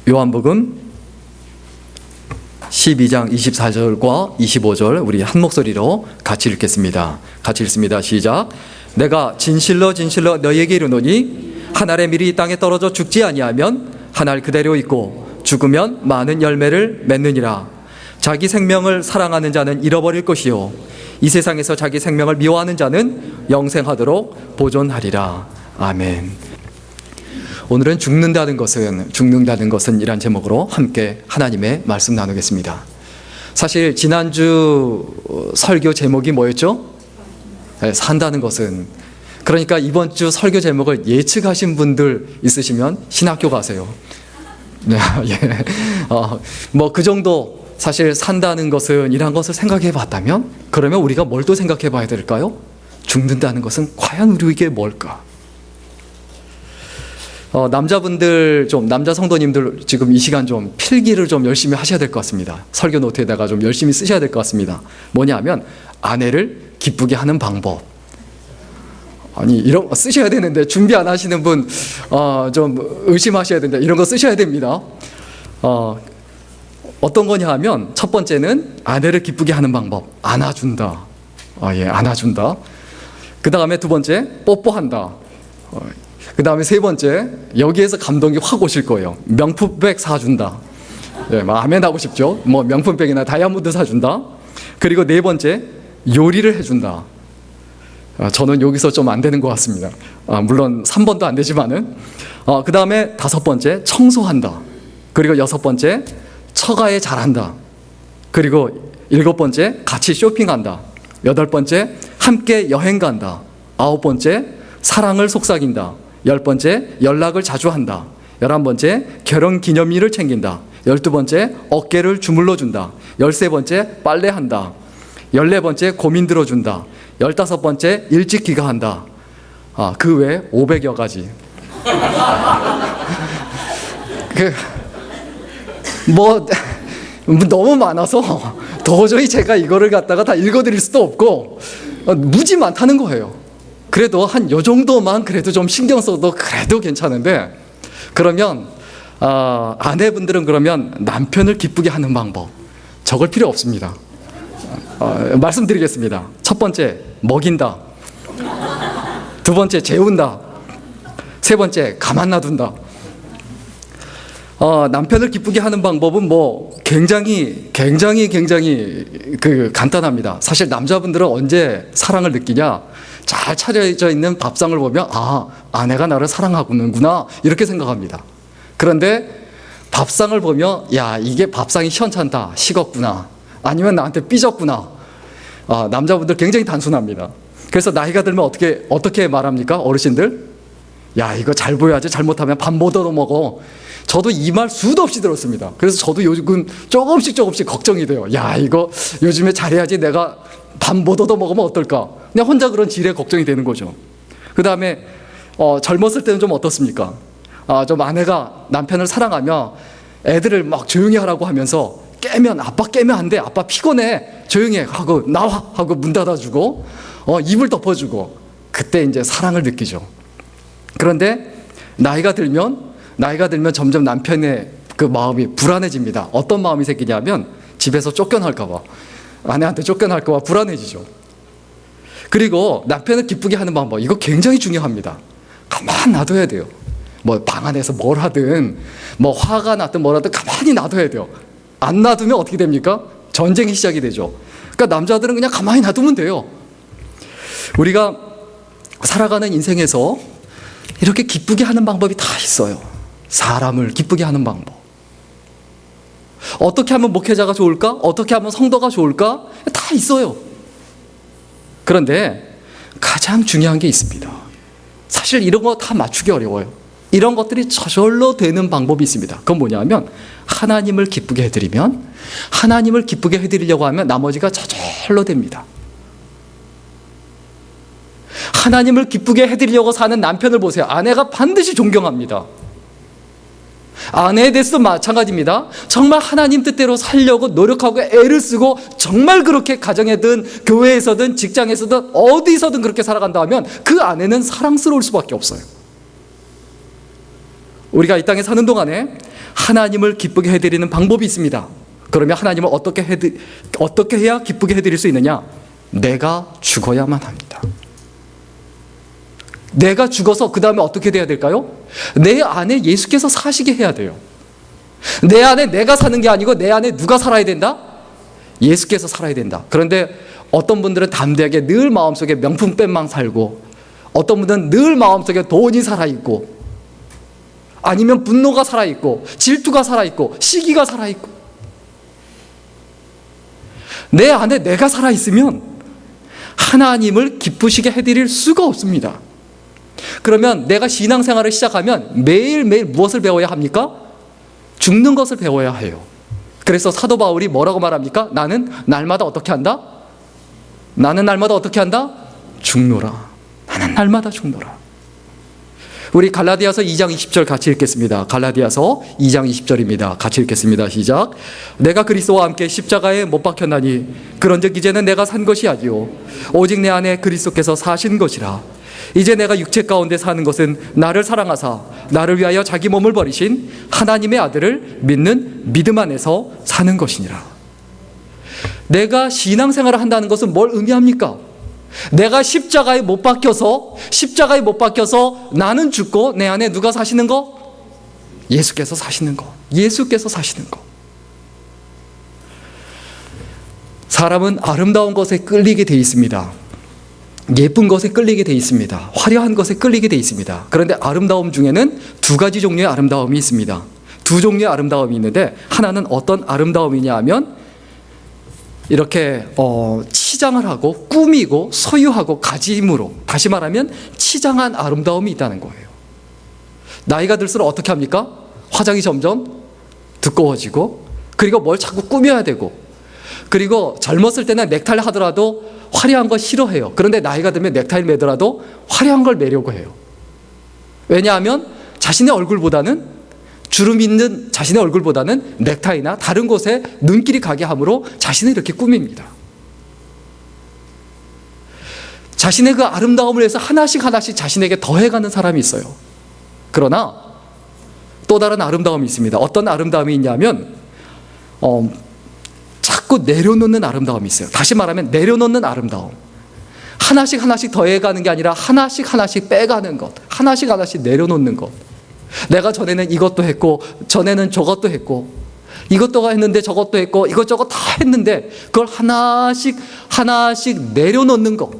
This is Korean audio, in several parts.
요한복음 12장 24절과 25절 우리 한 목소리로 같이 읽겠습니다. 같이 읽습니다. 시작. 내가 진실로 진실로 너희에게 이르노니 한 알의 밀이 이 땅에 떨어져 죽지 아니하면 한 알 그대로 있고 죽으면 많은 열매를 맺느니라. 자기 생명을 사랑하는 자는 잃어버릴 것이요 이 세상에서 자기 생명을 미워하는 자는 영생하도록 보존하리라. 아멘. 오늘은 죽는다는 것은 이란 제목으로 함께 하나님의 말씀 나누겠습니다. 사실 지난주 설교 제목이 뭐였죠? 산다는 것은. 그러니까 이번 주 설교 제목을 예측하신 분들 있으시면 신학교 가세요. 네, 예. 그 정도 사실 산다는 것은 이란 것을 생각해 봤다면 그러면 우리가 뭘 또 생각해 봐야 될까요? 죽는다는 것은 과연 우리에게 뭘까? 남자분들 남자 성도님들 지금 이 시간 좀 필기를 좀 열심히 하셔야 될 것 같습니다. 설교 노트에다가 좀 열심히 쓰셔야 될 것 같습니다. 뭐냐면 아내를 기쁘게 하는 방법. 아니 이런 거 쓰셔야 되는데 준비 안 하시는 분 좀 의심하셔야 된다. 이런 거 쓰셔야 됩니다. 어떤 거냐 하면 첫 번째는 아내를 기쁘게 하는 방법. 안아준다. 안아준다. 그 다음에 두 번째 뽀뽀한다. 그 다음에 세 번째 여기에서 감동이 확 오실 거예요. 명품백 사준다. 아멘 하고 싶죠. 명품백이나 다이아몬드 사준다. 그리고 네 번째 요리를 해준다. 저는 여기서 좀 안 되는 것 같습니다. 물론 3번도 안 되지만은 그 다음에 다섯 번째 청소한다. 그리고 여섯 번째 처가에 잘한다. 그리고 일곱 번째 같이 쇼핑한다. 여덟 번째 함께 여행 간다. 아홉 번째 사랑을 속삭인다. 열 번째 연락을 자주 한다. 11번째 결혼기념일을 챙긴다. 12번째 어깨를 주물러 준다. 13번째 빨래한다. 14번째 고민 들어준다. 15번째 일찍 귀가한다. 그 외에 500여 가지. 너무 많아서 도저히 제가 이거를 갖다가 다 읽어드릴 수도 없고 무지 많다는 거예요. 그래도 한 요 정도만 그래도 좀 신경 써도 그래도 괜찮은데 그러면 아내분들은 그러면 남편을 기쁘게 하는 방법 적을 필요 없습니다. 말씀드리겠습니다. 첫 번째 먹인다. 두 번째 재운다. 세 번째 가만 놔둔다. 남편을 기쁘게 하는 방법은 굉장히 간단합니다. 사실 남자분들은 언제 사랑을 느끼냐? 잘 차려져 있는 밥상을 보면 아내가 나를 사랑하는구나 이렇게 생각합니다. 그런데 밥상을 보면 이게 밥상이 시원찮다, 식었구나, 아니면 나한테 삐졌구나. 남자분들 굉장히 단순합니다. 그래서 나이가 들면 어떻게 말합니까? 어르신들? 이거 잘 보여야지, 잘못하면 밥 못 얻어 먹어. 저도 이 말 수도 없이 들었습니다. 그래서 저도 요즘 조금씩 걱정이 돼요. 이거 요즘에 잘해야지 내가 밥 못 얻어 먹으면 어떨까? 그냥 혼자 그런 지레 걱정이 되는 거죠. 그 다음에 젊었을 때는 좀 어떻습니까? 좀 아내가 남편을 사랑하며 애들을 막 조용히 하라고 하면서 아빠 깨면 안 돼, 아빠 피곤해, 조용히 해 하고 나와 하고 문 닫아주고 이불 덮어주고 그때 이제 사랑을 느끼죠. 그런데 나이가 들면 점점 남편의 그 마음이 불안해집니다. 어떤 마음이 생기냐면 집에서 쫓겨날까 봐, 아내한테 쫓겨날까 봐 불안해지죠. 그리고 남편을 기쁘게 하는 방법, 이거 굉장히 중요합니다. 가만 놔둬야 돼요. 방 안에서 뭘 하든 화가 났든 뭐라든 가만히 놔둬야 돼요. 안 놔두면 어떻게 됩니까? 전쟁이 시작이 되죠. 그러니까 남자들은 그냥 가만히 놔두면 돼요. 우리가 살아가는 인생에서 이렇게 기쁘게 하는 방법이 다 있어요. 사람을 기쁘게 하는 방법. 어떻게 하면 목회자가 좋을까? 어떻게 하면 성도가 좋을까? 다 있어요. 그런데 가장 중요한 게 있습니다. 사실 이런 거 다 맞추기 어려워요. 이런 것들이 저절로 되는 방법이 있습니다. 그건 뭐냐면 하나님을 기쁘게 해드리면, 하나님을 기쁘게 해드리려고 하면 나머지가 저절로 됩니다. 하나님을 기쁘게 해드리려고 사는 남편을 보세요. 아내가 반드시 존경합니다. 아내에 대해서도 마찬가지입니다. 정말 하나님 뜻대로 살려고 노력하고 애를 쓰고 정말 그렇게 가정에든 교회에서든 직장에서든 어디서든 그렇게 살아간다 하면 그 아내는 사랑스러울 수밖에 없어요. 우리가 이 땅에 사는 동안에 하나님을 기쁘게 해드리는 방법이 있습니다. 그러면 하나님을 어떻게 해야 기쁘게 해드릴 수 있느냐? 내가 죽어야만 합니다. 내가 죽어서 그 다음에 어떻게 돼야 될까요? 내 안에 예수께서 사시게 해야 돼요. 내 안에 내가 사는 게 아니고 내 안에 누가 살아야 된다? 예수께서 살아야 된다. 그런데 어떤 분들은 담대하게 늘 마음속에 명품백만 살고, 어떤 분들은 늘 마음속에 돈이 살아있고, 아니면 분노가 살아있고, 질투가 살아있고, 시기가 살아있고. 내 안에 내가 살아있으면 하나님을 기쁘시게 해드릴 수가 없습니다. 그러면 내가 신앙생활을 시작하면 매일매일 무엇을 배워야 합니까? 죽는 것을 배워야 해요. 그래서 사도 바울이 뭐라고 말합니까? 나는 날마다 어떻게 한다? 나는 날마다 어떻게 한다? 죽노라. 나는 날마다 죽노라. 우리 갈라디아서 2장 20절 같이 읽겠습니다. 갈라디아서 2장 20절입니다. 같이 읽겠습니다. 시작. 내가 그리스도와 함께 십자가에 못 박혔나니 그런즉 이제는 내가 산 것이 아니요 오직 내 안에 그리스도께서 사신 것이라. 이제 내가 육체 가운데 사는 것은 나를 사랑하사 나를 위하여 자기 몸을 버리신 하나님의 아들을 믿는 믿음 안에서 사는 것이니라. 내가 신앙생활을 한다는 것은 뭘 의미합니까? 내가 십자가에 못 박혀서 나는 죽고 내 안에 누가 사시는 거? 예수께서 사시는 거. 예수께서 사시는 거. 사람은 아름다운 것에 끌리게 돼 있습니다. 예쁜 것에 끌리게 돼 있습니다. 화려한 것에 끌리게 돼 있습니다. 그런데 아름다움 중에는 두 가지 종류의 아름다움이 있습니다. 두 종류의 아름다움이 있는데, 하나는 어떤 아름다움이냐 하면 이렇게 치장을 하고 꾸미고 소유하고 가짐으로, 다시 말하면 치장한 아름다움이 있다는 거예요. 나이가 들수록 어떻게 합니까? 화장이 점점 두꺼워지고, 그리고 뭘 자꾸 꾸며야 되고, 그리고 젊었을 때는 넥타이를 하더라도 화려한 거 싫어해요. 그런데 나이가 들면 넥타이를 매더라도 화려한 걸 매려고 해요. 왜냐하면 자신의 얼굴보다는, 주름 있는 자신의 얼굴보다는 넥타이나 다른 곳에 눈길이 가게 함으로 자신을 이렇게 꾸밉니다. 자신의 그 아름다움을 위해서 하나씩 자신에게 더해가는 사람이 있어요. 그러나 또 다른 아름다움이 있습니다. 어떤 아름다움이 있냐면 자꾸 내려놓는 아름다움이 있어요. 다시 말하면 내려놓는 아름다움. 하나씩 더해가는 게 아니라 하나씩 빼가는 것, 하나씩 내려놓는 것. 내가 전에는 이것도 했고, 전에는 저것도 했고, 이것도 했는데 저것도 했고, 이것저것 다 했는데 그걸 하나씩 내려놓는 것.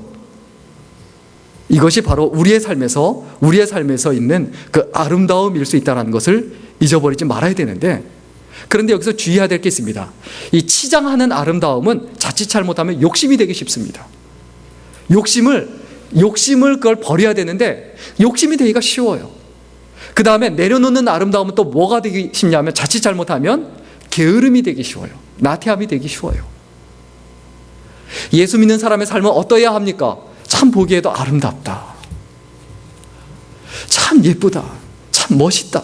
이것이 바로 우리의 삶에서 있는 그 아름다움일 수 있다는 것을 잊어버리지 말아야 되는데, 그런데 여기서 주의해야 될 게 있습니다. 이 치장하는 아름다움은 자칫 잘못하면 욕심이 되기 쉽습니다. 욕심을 그걸 버려야 되는데 욕심이 되기가 쉬워요. 그 다음에 내려놓는 아름다움은 또 뭐가 되기 쉽냐면, 자칫 잘못하면 게으름이 되기 쉬워요. 나태함이 되기 쉬워요. 예수 믿는 사람의 삶은 어떠해야 합니까? 참 보기에도 아름답다, 참 예쁘다, 참 멋있다,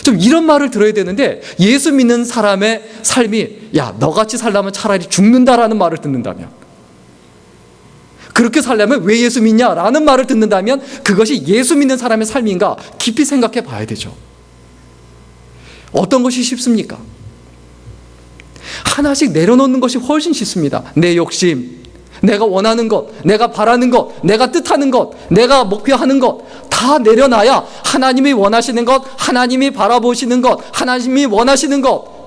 좀 이런 말을 들어야 되는데, 예수 믿는 사람의 삶이 야, 너같이 살려면 차라리 죽는다라는 말을 듣는다면, 그렇게 살려면 왜 예수 믿냐라는 말을 듣는다면 그것이 예수 믿는 사람의 삶인가 깊이 생각해 봐야 되죠. 어떤 것이 쉽습니까? 하나씩 내려놓는 것이 훨씬 쉽습니다. 내 욕심, 내가 원하는 것, 내가 바라는 것, 내가 뜻하는 것, 내가 목표하는 것 다 내려놔야 하나님이 원하시는 것, 하나님이 바라보시는 것, 하나님이 원하시는 것,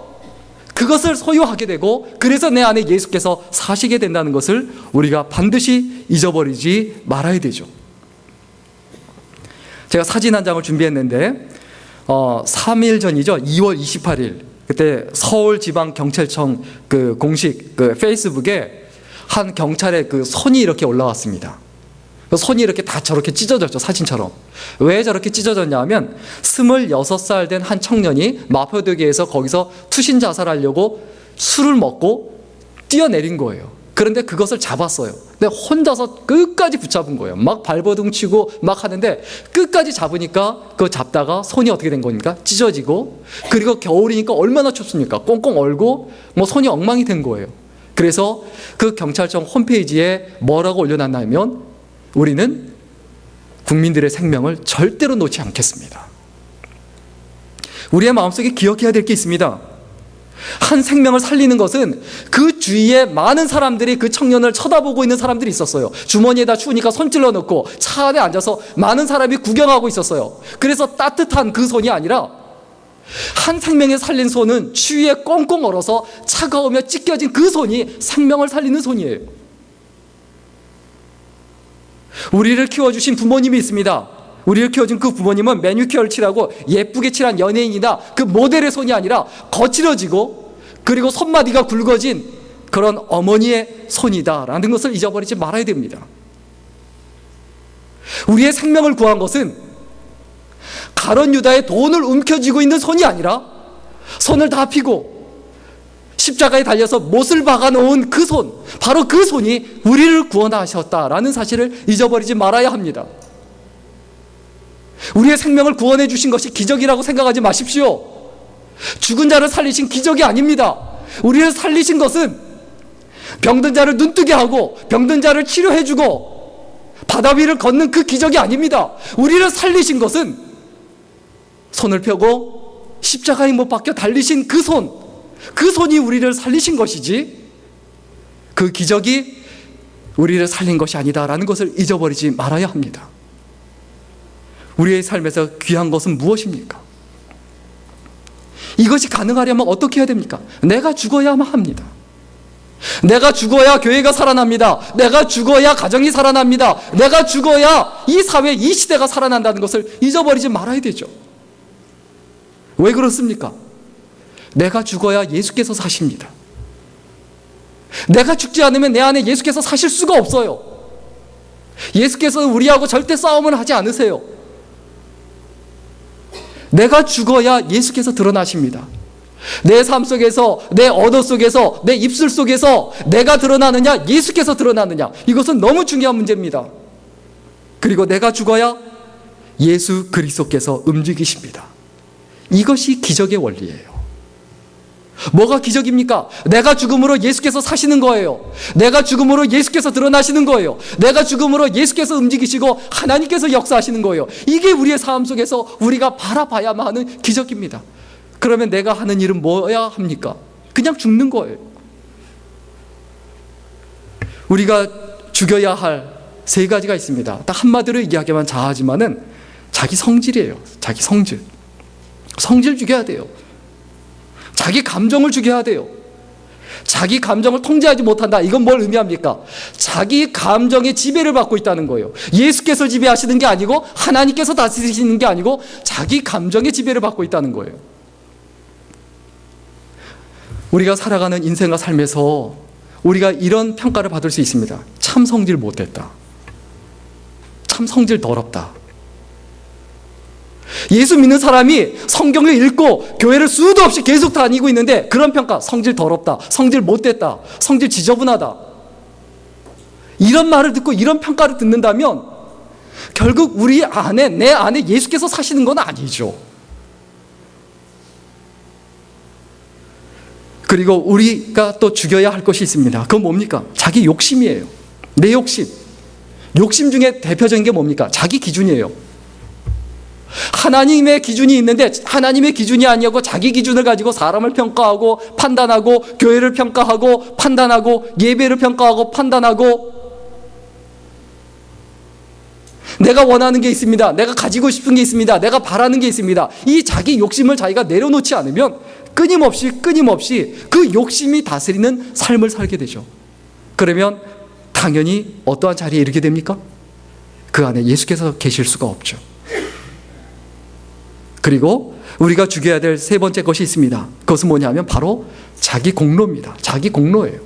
그것을 소유하게 되고, 그래서 내 안에 예수께서 사시게 된다는 것을 우리가 반드시 잊어버리지 말아야 되죠. 제가 사진 한 장을 준비했는데 3일 전이죠. 2월 28일 그때 서울지방경찰청 그 공식 그 페이스북에 한 경찰의 그 손이 이렇게 올라왔습니다. 손이 이렇게 다 저렇게 찢어졌죠, 사진처럼. 왜 저렇게 찢어졌냐 하면 26살 된 한 청년이 마포대교에서 거기서 투신 자살하려고 술을 먹고 뛰어내린 거예요. 그런데 그것을 잡았어요. 근데 혼자서 끝까지 붙잡은 거예요. 막 발버둥 치고 막 하는데 끝까지 잡으니까, 그거 잡다가 손이 어떻게 된 겁니까? 찢어지고, 그리고 겨울이니까 얼마나 춥습니까? 꽁꽁 얼고 뭐 손이 엉망이 된 거예요. 그래서 그 경찰청 홈페이지에 뭐라고 올려놨냐면, 우리는 국민들의 생명을 절대로 놓지 않겠습니다. 우리의 마음속에 기억해야 될 게 있습니다. 한 생명을 살리는 것은 그 주위에 많은 사람들이 그 청년을 쳐다보고 있는 사람들이 있었어요. 주머니에다 추우니까 손 찔러 넣고 차 안에 앉아서 많은 사람이 구경하고 있었어요. 그래서 따뜻한 그 손이 아니라 한 생명을 살린 손은 추위에 꽁꽁 얼어서 차가우며 찢겨진 그 손이 생명을 살리는 손이에요. 우리를 키워주신 부모님이 있습니다. 우리를 키워준 그 부모님은 매니큐어를 칠하고 예쁘게 칠한 연예인이나 그 모델의 손이 아니라 거칠어지고 그리고 손마디가 굵어진 그런 어머니의 손이다라는 것을 잊어버리지 말아야 됩니다. 우리의 생명을 구한 것은 가룟 유다의 돈을 움켜쥐고 있는 손이 아니라 손을 다 펴고 십자가에 달려서 못을 박아놓은 그 손, 바로 그 손이 우리를 구원하셨다라는 사실을 잊어버리지 말아야 합니다. 우리의 생명을 구원해 주신 것이 기적이라고 생각하지 마십시오. 죽은 자를 살리신 기적이 아닙니다. 우리를 살리신 것은 병든 자를 눈뜨게 하고 병든 자를 치료해 주고 바다 위를 걷는 그 기적이 아닙니다. 우리를 살리신 것은 손을 펴고 십자가에 못 박혀 달리신 그 손, 그 손이 우리를 살리신 것이지 그 기적이 우리를 살린 것이 아니다라는 것을 잊어버리지 말아야 합니다. 우리의 삶에서 귀한 것은 무엇입니까? 이것이 가능하려면 어떻게 해야 됩니까? 내가 죽어야만 합니다. 내가 죽어야 교회가 살아납니다. 내가 죽어야 가정이 살아납니다. 내가 죽어야 이 사회, 이 시대가 살아난다는 것을 잊어버리지 말아야 되죠. 왜 그렇습니까? 내가 죽어야 예수께서 사십니다. 내가 죽지 않으면 내 안에 예수께서 사실 수가 없어요. 예수께서는 우리하고 절대 싸움을 하지 않으세요. 내가 죽어야 예수께서 드러나십니다. 내 삶 속에서, 내 언어 속에서, 내 입술 속에서 내가 드러나느냐, 예수께서 드러나느냐, 이것은 너무 중요한 문제입니다. 그리고 내가 죽어야 예수 그리스도께서 움직이십니다. 이것이 기적의 원리예요. 뭐가 기적입니까? 내가 죽음으로 예수께서 사시는 거예요. 내가 죽음으로 예수께서 드러나시는 거예요. 내가 죽음으로 예수께서 움직이시고 하나님께서 역사하시는 거예요. 이게 우리의 삶 속에서 우리가 바라봐야만 하는 기적입니다. 그러면 내가 하는 일은 뭐야 합니까? 그냥 죽는 거예요. 우리가 죽여야 할 세 가지가 있습니다. 딱 한마디로 이야기하면 자하지만은 자기 성질이에요. 자기 성질. 성질 죽여야 돼요. 자기 감정을 죽여야 돼요. 자기 감정을 통제하지 못한다. 이건 뭘 의미합니까? 자기 감정의 지배를 받고 있다는 거예요. 예수께서 지배하시는 게 아니고 하나님께서 다스리시는 게 아니고 자기 감정의 지배를 받고 있다는 거예요. 우리가 살아가는 인생과 삶에서 우리가 이런 평가를 받을 수 있습니다. 참 성질 못됐다. 참 성질 더럽다. 예수 믿는 사람이 성경을 읽고 교회를 수도 없이 계속 다니고 있는데 그런 평가, 성질 더럽다, 성질 못됐다, 성질 지저분하다, 이런 말을 듣고 이런 평가를 듣는다면 결국 우리 안에, 내 안에 예수께서 사시는 건 아니죠. 그리고 우리가 또 죽여야 할 것이 있습니다. 그건 뭡니까? 자기 욕심이에요. 내 욕심. 욕심 중에 대표적인 게 뭡니까? 자기 기준이에요. 하나님의 기준이 있는데 하나님의 기준이 아니고 자기 기준을 가지고 사람을 평가하고 판단하고 교회를 평가하고 판단하고 예배를 평가하고 판단하고 내가 원하는 게 있습니다. 내가 가지고 싶은 게 있습니다. 내가 바라는 게 있습니다. 이 자기 욕심을 자기가 내려놓지 않으면 끊임없이 그 욕심이 다스리는 삶을 살게 되죠. 그러면 당연히 어떠한 자리에 이르게 됩니까? 그 안에 예수께서 계실 수가 없죠. 그리고 우리가 죽여야 될 세 번째 것이 있습니다. 그것은 뭐냐면 바로 자기 공로입니다. 자기 공로예요.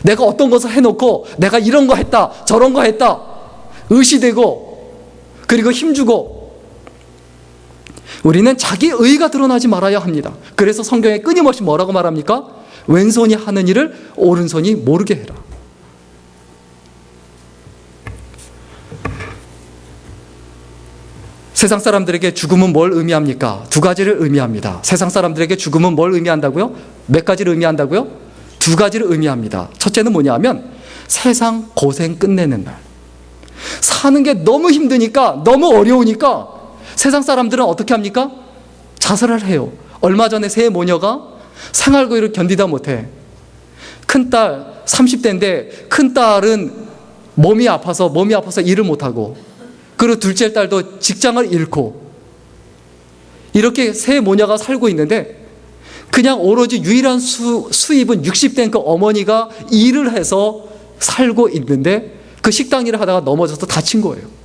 내가 어떤 것을 해놓고 내가 이런 거 했다, 저런 거 했다, 의시되고 그리고 힘주고 우리는 자기 의가 드러나지 말아야 합니다. 그래서 성경에 끊임없이 뭐라고 말합니까? 왼손이 하는 일을 오른손이 모르게 해라. 세상 사람들에게 죽음은 뭘 의미합니까? 두 가지를 의미합니다. 세상 사람들에게 죽음은 뭘 의미한다고요? 몇 가지를 의미한다고요? 두 가지를 의미합니다. 첫째는 뭐냐면 세상 고생 끝내는 날. 사는 게 너무 힘드니까, 너무 어려우니까 세상 사람들은 어떻게 합니까? 자살을 해요. 얼마 전에 세 모녀가 생활고를 견디다 못해. 큰딸 30대인데 큰딸은 몸이 아파서 일을 못하고, 그리고 둘째 딸도 직장을 잃고, 이렇게 세 모녀가 살고 있는데 그냥 오로지 유일한 수입은 60대인 그 어머니가 일을 해서 살고 있는데 그 식당 일을 하다가 넘어져서 다친 거예요.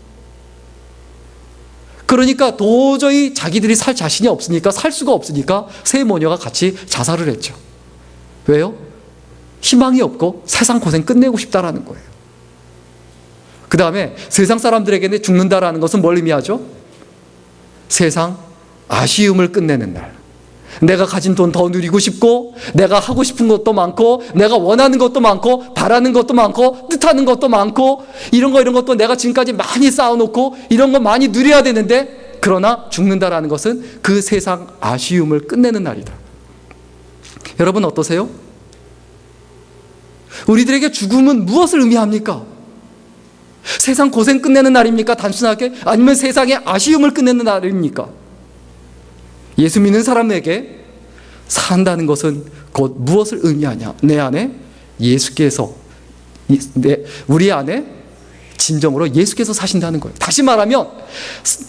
그러니까 도저히 자기들이 살 자신이 없으니까, 살 수가 없으니까 세 모녀가 같이 자살을 했죠. 왜요? 희망이 없고 세상 고생 끝내고 싶다라는 거예요. 그 다음에 세상 사람들에게는 죽는다라는 것은 뭘 의미하죠? 세상 아쉬움을 끝내는 날. 내가 가진 돈 더 누리고 싶고, 내가 하고 싶은 것도 많고, 내가 원하는 것도 많고, 바라는 것도 많고, 뜻하는 것도 많고, 이런 것도 내가 지금까지 많이 쌓아놓고 이런 거 많이 누려야 되는데, 그러나 죽는다라는 것은 그 세상 아쉬움을 끝내는 날이다. 여러분 어떠세요? 우리들에게 죽음은 무엇을 의미합니까? 세상 고생 끝내는 날입니까? 단순하게? 아니면 세상의 아쉬움을 끝내는 날입니까? 예수 믿는 사람에게 산다는 것은 곧 무엇을 의미하냐? 내 안에 예수께서, 우리 안에 진정으로 예수께서 사신다는 거예요. 다시 말하면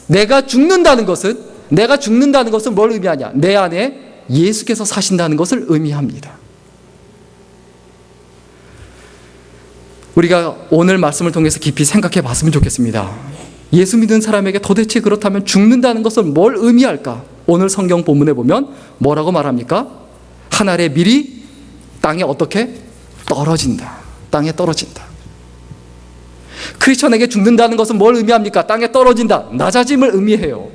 내가 죽는다는 것은 뭘 의미하냐? 내 안에 예수께서 사신다는 것을 의미합니다. 우리가 오늘 말씀을 통해서 깊이 생각해 봤으면 좋겠습니다. 예수 믿는 사람에게 도대체 그렇다면 죽는다는 것은 뭘 의미할까? 오늘 성경 본문에 보면 뭐라고 말합니까? 한 알의 밀이 땅에 어떻게? 떨어진다. 땅에 떨어진다. 크리스천에게 죽는다는 것은 뭘 의미합니까? 땅에 떨어진다. 낮아짐을 의미해요.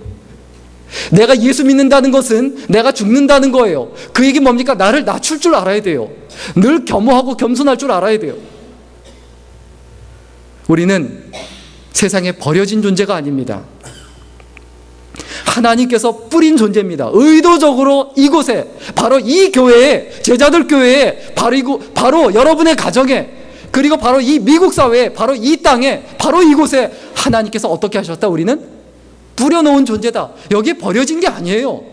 내가 예수 믿는다는 것은 내가 죽는다는 거예요. 그 얘기 뭡니까? 나를 낮출 줄 알아야 돼요. 늘 겸허하고 겸손할 줄 알아야 돼요. 우리는 세상에 버려진 존재가 아닙니다. 하나님께서 뿌린 존재입니다. 의도적으로 이곳에, 바로 이 교회에, 제자들 교회에, 바로 여러분의 가정에, 그리고 바로 이 미국 사회에, 바로 이 땅에, 바로 이곳에 하나님께서 어떻게 하셨다? 우리는 뿌려놓은 존재다. 여기에 버려진 게 아니에요.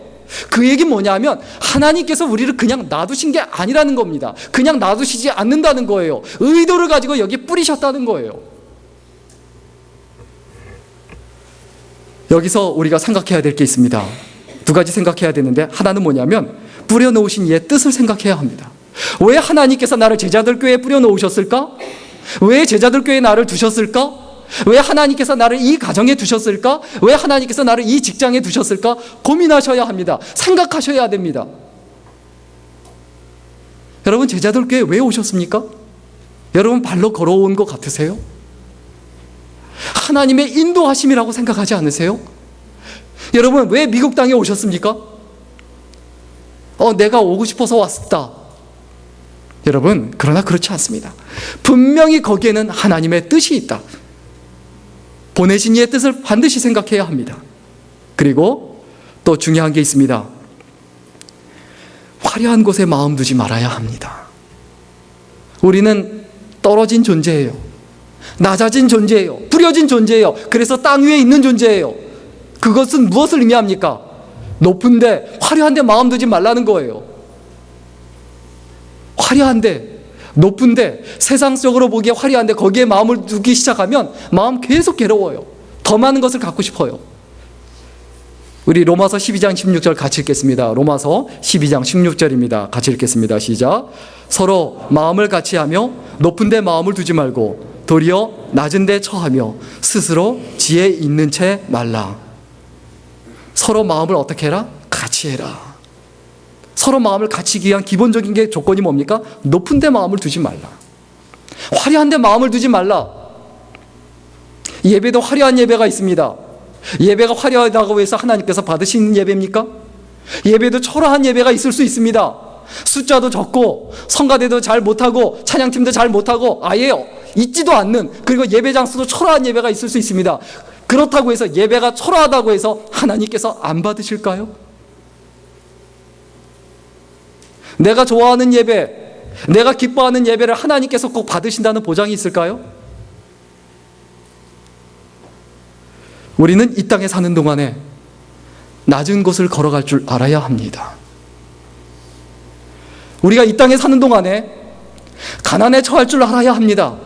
그 얘기는 뭐냐면 하나님께서 우리를 그냥 놔두신 게 아니라는 겁니다. 그냥 놔두시지 않는다는 거예요. 의도를 가지고 여기 뿌리셨다는 거예요. 여기서 우리가 생각해야 될 게 있습니다. 두 가지 생각해야 되는데, 하나는 뭐냐면 뿌려놓으신 이의 뜻을 생각해야 합니다. 왜 하나님께서 나를 제자들 교회에 뿌려놓으셨을까? 왜 제자들 교회에 나를 두셨을까? 왜 하나님께서 나를 이 가정에 두셨을까? 왜 하나님께서 나를 이 직장에 두셨을까? 고민하셔야 합니다. 생각하셔야 됩니다. 여러분, 제자들 교회에 왜 오셨습니까? 여러분 발로 걸어온 것 같으세요? 하나님의 인도하심이라고 생각하지 않으세요? 여러분, 왜 미국 땅에 오셨습니까? 내가 오고 싶어서 왔다. 여러분, 그러나 그렇지 않습니다. 분명히 거기에는 하나님의 뜻이 있다. 보내신 이의 뜻을 반드시 생각해야 합니다. 그리고 또 중요한 게 있습니다. 화려한 곳에 마음 두지 말아야 합니다. 우리는 떨어진 존재예요. 낮아진 존재예요. 뿌려진 존재예요. 그래서 땅 위에 있는 존재예요. 그것은 무엇을 의미합니까? 높은데, 화려한데 마음 두지 말라는 거예요. 화려한데, 높은데, 세상적으로 보기에 화려한데 거기에 마음을 두기 시작하면 마음 계속 괴로워요. 더 많은 것을 갖고 싶어요. 우리 로마서 12장 16절 같이 읽겠습니다. 로마서 12장 16절입니다. 같이 읽겠습니다. 시작. 서로 마음을 같이 하며 높은 데 마음을 두지 말고 도리어 낮은 데 처하며 스스로 지혜 있는 채 말라. 서로 마음을 어떻게 해라? 같이 해라. 서로 마음을 같이기 위한 기본적인 게 조건이 뭡니까? 높은 데 마음을 두지 말라. 화려한 데 마음을 두지 말라. 예배도 화려한 예배가 있습니다. 예배가 화려하다고 해서 하나님께서 받으시는 예배입니까? 예배도 초라한 예배가 있을 수 있습니다. 숫자도 적고 성가대도 잘 못하고 찬양팀도 잘 못하고 아예 있지도 않는, 그리고 예배 장소도 초라한 예배가 있을 수 있습니다. 그렇다고 해서 예배가 초라하다고 해서 하나님께서 안 받으실까요? 내가 좋아하는 예배, 내가 기뻐하는 예배를 하나님께서 꼭 받으신다는 보장이 있을까요? 우리는 이 땅에 사는 동안에 낮은 곳을 걸어갈 줄 알아야 합니다. 우리가 이 땅에 사는 동안에 가난에 처할 줄 알아야 합니다.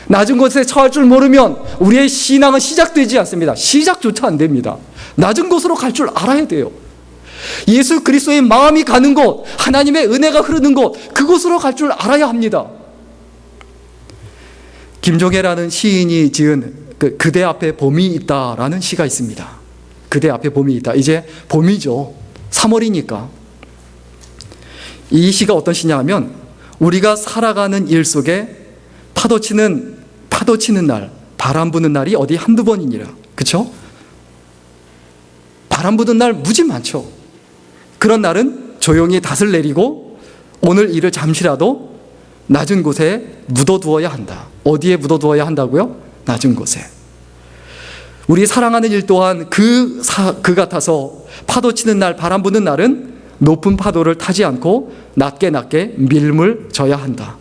낮은 곳에 처할 줄 모르면 우리의 신앙은 시작되지 않습니다. 시작조차 안 됩니다. 낮은 곳으로 갈 줄 알아야 돼요. 예수 그리스도의 마음이 가는 곳, 하나님의 은혜가 흐르는 곳, 그곳으로 갈 줄 알아야 합니다. 김종애라는 시인이 지은 그대 앞에 봄이 있다라는 시가 있습니다. 그대 앞에 봄이 있다. 이제 봄이죠. 3월이니까. 이 시가 어떤 시냐 하면, 우리가 살아가는 일 속에 파도 치는 날, 바람 부는 날이 어디 한두 번이니라. 그렇죠? 바람 부는 날 무지 많죠. 그런 날은 조용히 닷을 내리고 오늘 일을 잠시라도 낮은 곳에 묻어두어야 한다. 어디에 묻어두어야 한다고요? 낮은 곳에. 우리 사랑하는 일 또한 그 같아서 파도 치는 날, 바람 부는 날은 높은 파도를 타지 않고 낮게 밀물 져야 한다.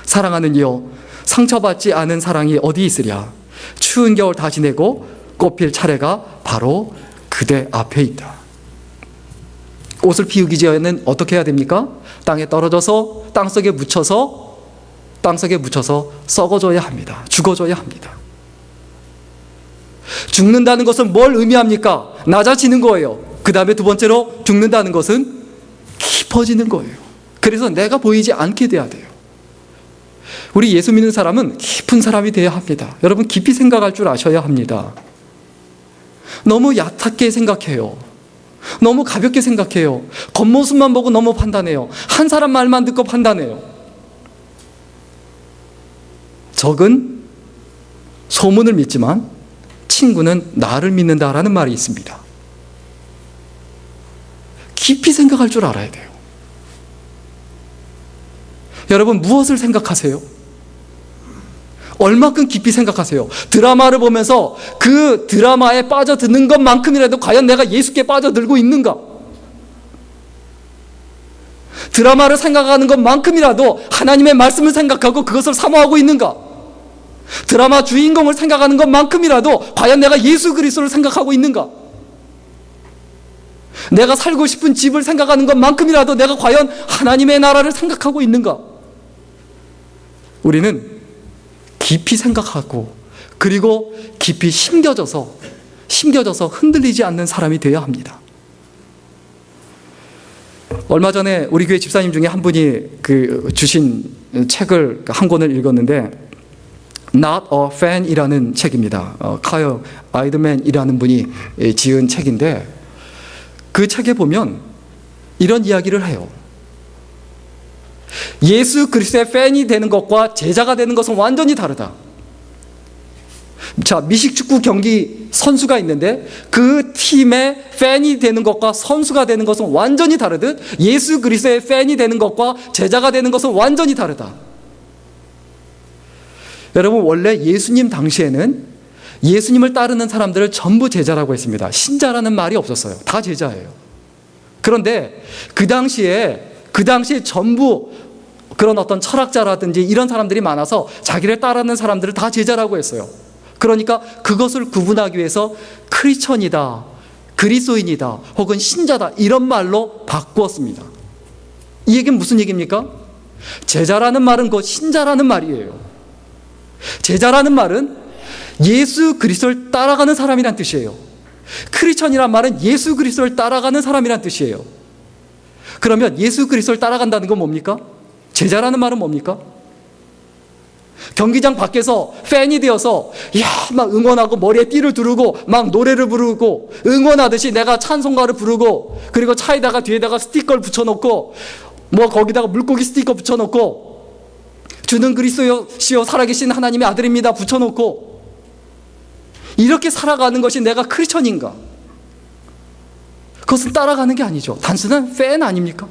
사랑하는 이여, 상처받지 않은 사랑이 어디 있으랴. 추운 겨울 다 지내고 꽃필 차례가 바로 그대 앞에 있다. 꽃을 피우기 전에는 어떻게 해야 됩니까? 땅에 떨어져서 땅속에 묻혀서 썩어져야 합니다. 죽어져야 합니다. 죽는다는 것은 뭘 의미합니까? 낮아지는 거예요. 그 다음에 두 번째로 죽는다는 것은 깊어지는 거예요. 그래서 내가 보이지 않게 돼야 돼요. 우리 예수 믿는 사람은 깊은 사람이 되어야 합니다. 여러분, 깊이 생각할 줄 아셔야 합니다. 너무 얕게 생각해요. 너무 가볍게 생각해요. 겉모습만 보고 너무 판단해요. 한 사람 말만 듣고 판단해요. 적은 소문을 믿지만 친구는 나를 믿는다라는 말이 있습니다. 깊이 생각할 줄 알아야 돼요. 여러분, 무엇을 생각하세요? 얼마큼 깊이 생각하세요? 드라마를 보면서 그 드라마에 빠져드는 것만큼이라도 과연 내가 예수께 빠져들고 있는가? 드라마를 생각하는 것만큼이라도 하나님의 말씀을 생각하고 그것을 사모하고 있는가? 드라마 주인공을 생각하는 것만큼이라도 과연 내가 예수 그리스도를 생각하고 있는가? 내가 살고 싶은 집을 생각하는 것만큼이라도 내가 과연 하나님의 나라를 생각하고 있는가? 우리는 깊이 생각하고 그리고 깊이 심겨져서 흔들리지 않는 사람이 되어야 합니다. 얼마 전에 우리 교회 집사님 중에 한 분이 주신 책을 한 권을 읽었는데, Not a Fan이라는 책입니다. 카일 아이드맨이라는 분이 지은 책인데, 그 책에 보면 이런 이야기를 해요. 예수 그리스도의 팬이 되는 것과 제자가 되는 것은 완전히 다르다. 자, 미식축구 경기 선수가 있는데 그 팀의 팬이 되는 것과 선수가 되는 것은 완전히 다르듯 예수 그리스도의 팬이 되는 것과 제자가 되는 것은 완전히 다르다. 여러분, 원래 예수님 당시에는 예수님을 따르는 사람들을 전부 제자라고 했습니다. 신자라는 말이 없었어요. 다 제자예요. 그런데 그 당시에 전부 그런 어떤 철학자라든지 이런 사람들이 많아서 자기를 따르는 사람들을 다 제자라고 했어요. 그러니까 그것을 구분하기 위해서 크리스천이다, 그리스도인이다, 혹은 신자다, 이런 말로 바꾸었습니다. 이 얘기는 무슨 얘기입니까? 제자라는 말은 곧 신자라는 말이에요. 제자라는 말은 예수 그리스도를 따라가는 사람이란 뜻이에요. 크리스천이란 말은 예수 그리스도를 따라가는 사람이란 뜻이에요. 그러면 예수 그리스도를 따라간다는 건 뭡니까? 제자라는 말은 뭡니까? 경기장 밖에서 팬이 되어서 막 응원하고 머리에 띠를 두르고 막 노래를 부르고 응원하듯이 내가 찬송가를 부르고, 그리고 차에다가 뒤에다가 스티커를 붙여놓고 뭐 거기다가 물고기 스티커 붙여놓고 주는 그리스도시요 살아계신 하나님의 아들입니다 붙여놓고 이렇게 살아가는 것이 내가 크리스천인가? 그것은 따라가는 게 아니죠. 단순한 팬 아닙니까?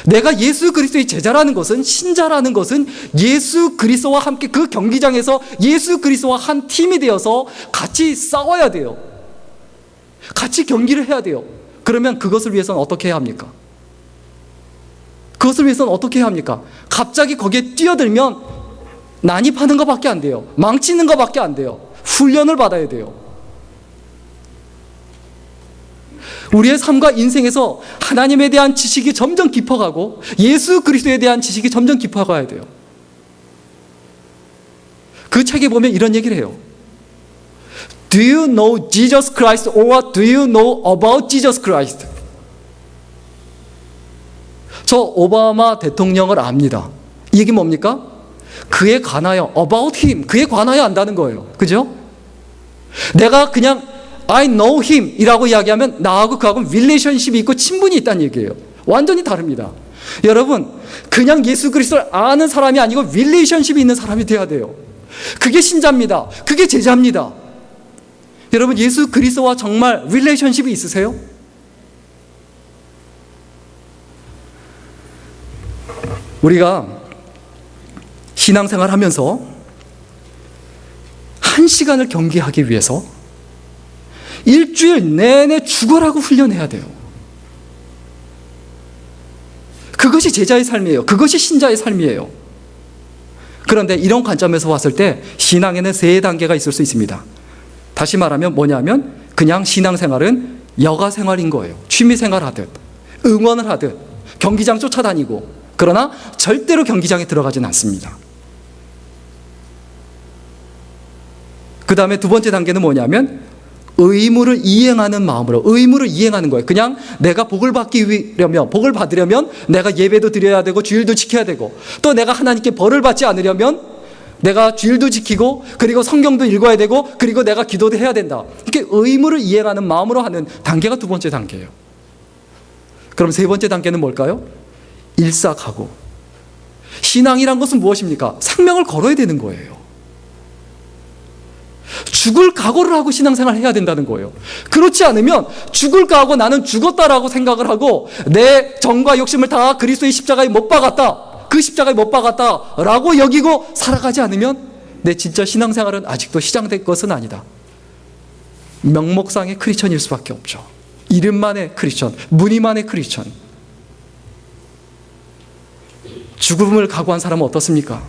내가 예수 그리스도의 제자라는 것은, 신자라는 것은 예수 그리스도와 함께 그 경기장에서 예수 그리스도와 한 팀이 되어서 같이 싸워야 돼요. 같이 경기를 해야 돼요. 그러면 그것을 위해서는 어떻게 해야 합니까? 그것을 위해서는 어떻게 해야 합니까? 갑자기 거기에 뛰어들면 난입하는 것밖에 안 돼요. 망치는 것밖에 안 돼요. 훈련을 받아야 돼요. 우리의 삶과 인생에서 하나님에 대한 지식이 점점 깊어가고 예수 그리스도에 대한 지식이 점점 깊어가야 돼요. 그 책에 보면 이런 얘기를 해요. Do you know Jesus Christ or do you know about Jesus Christ? 저 오바마 대통령을 압니다. 이 얘기 뭡니까? 그에 관하여, about him, 그에 관하여 안다는 거예요. 그죠? 내가 그냥 I know him 이라고 이야기하면 나하고 그하고는 relationship이 있고 친분이 있다는 얘기예요. 완전히 다릅니다. 여러분, 그냥 예수 그리스도를 아는 사람이 아니고 relationship이 있는 사람이 돼야 돼요. 그게 신자입니다. 그게 제자입니다. 여러분, 예수 그리스도와 정말 relationship이 있으세요? 우리가 신앙생활 하면서 1시간을 경기하기 위해서 일주일 내내 죽어라고 훈련해야 돼요. 그것이 제자의 삶이에요. 그것이 신자의 삶이에요. 그런데 이런 관점에서 봤을 때 신앙에는 3단계가 있을 수 있습니다. 다시 말하면 뭐냐면 그냥 신앙생활은 여가생활인 거예요. 취미생활 하듯, 응원을 하듯, 경기장 쫓아다니고, 그러나 절대로 경기장에 들어가진 않습니다. 그 다음에 2번째 단계는 뭐냐면 의무를 이행하는 마음으로, 의무를 이행하는 거예요. 그냥 내가 복을 받으려면 내가 예배도 드려야 되고 주일도 지켜야 되고, 또 내가 하나님께 벌을 받지 않으려면 내가 주일도 지키고, 그리고 성경도 읽어야 되고, 그리고 내가 기도도 해야 된다. 이렇게 의무를 이행하는 마음으로 하는 단계가 2번째 단계예요. 그럼 3번째 단계는 뭘까요? 일사각오. 신앙이란 것은 무엇입니까? 생명을 걸어야 되는 거예요. 죽을 각오를 하고 신앙생활을 해야 된다는 거예요. 그렇지 않으면 죽을 각오, 나는 죽었다라고 생각을 하고 내 정과 욕심을 다 그리스도의 십자가에 못 박았다, 그 십자가에 못 박았다라고 여기고 살아가지 않으면 내 진짜 신앙생활은 아직도 시작된 것은 아니다. 명목상의 크리스천일 수밖에 없죠. 이름만의 크리스천, 무늬만의 크리스천. 죽음을 각오한 사람은 어떻습니까?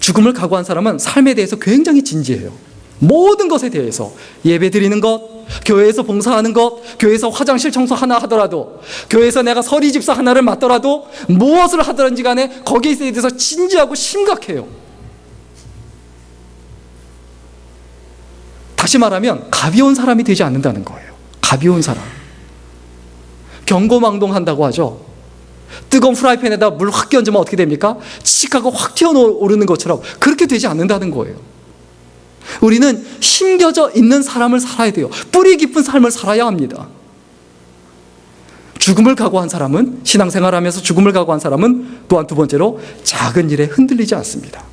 죽음을 각오한 사람은 삶에 대해서 굉장히 진지해요. 모든 것에 대해서, 예배 드리는 것, 교회에서 봉사하는 것, 교회에서 화장실 청소 하나 하더라도, 교회에서 내가 서리 집사 하나를 맡더라도, 무엇을 하든지 간에 거기에 대해서 진지하고 심각해요. 다시 말하면 가벼운 사람이 되지 않는다는 거예요. 가벼운 사람. 경고망동한다고 하죠. 뜨거운 프라이팬에다 물 확 끼얹으면 어떻게 됩니까? 칙하고 확 튀어오르는 것처럼 그렇게 되지 않는다는 거예요. 우리는 심겨져 있는 삶을 살아야 돼요. 뿌리 깊은 삶을 살아야 합니다. 죽음을 각오한 사람은, 신앙생활하면서 죽음을 각오한 사람은 또한 2번째로 작은 일에 흔들리지 않습니다.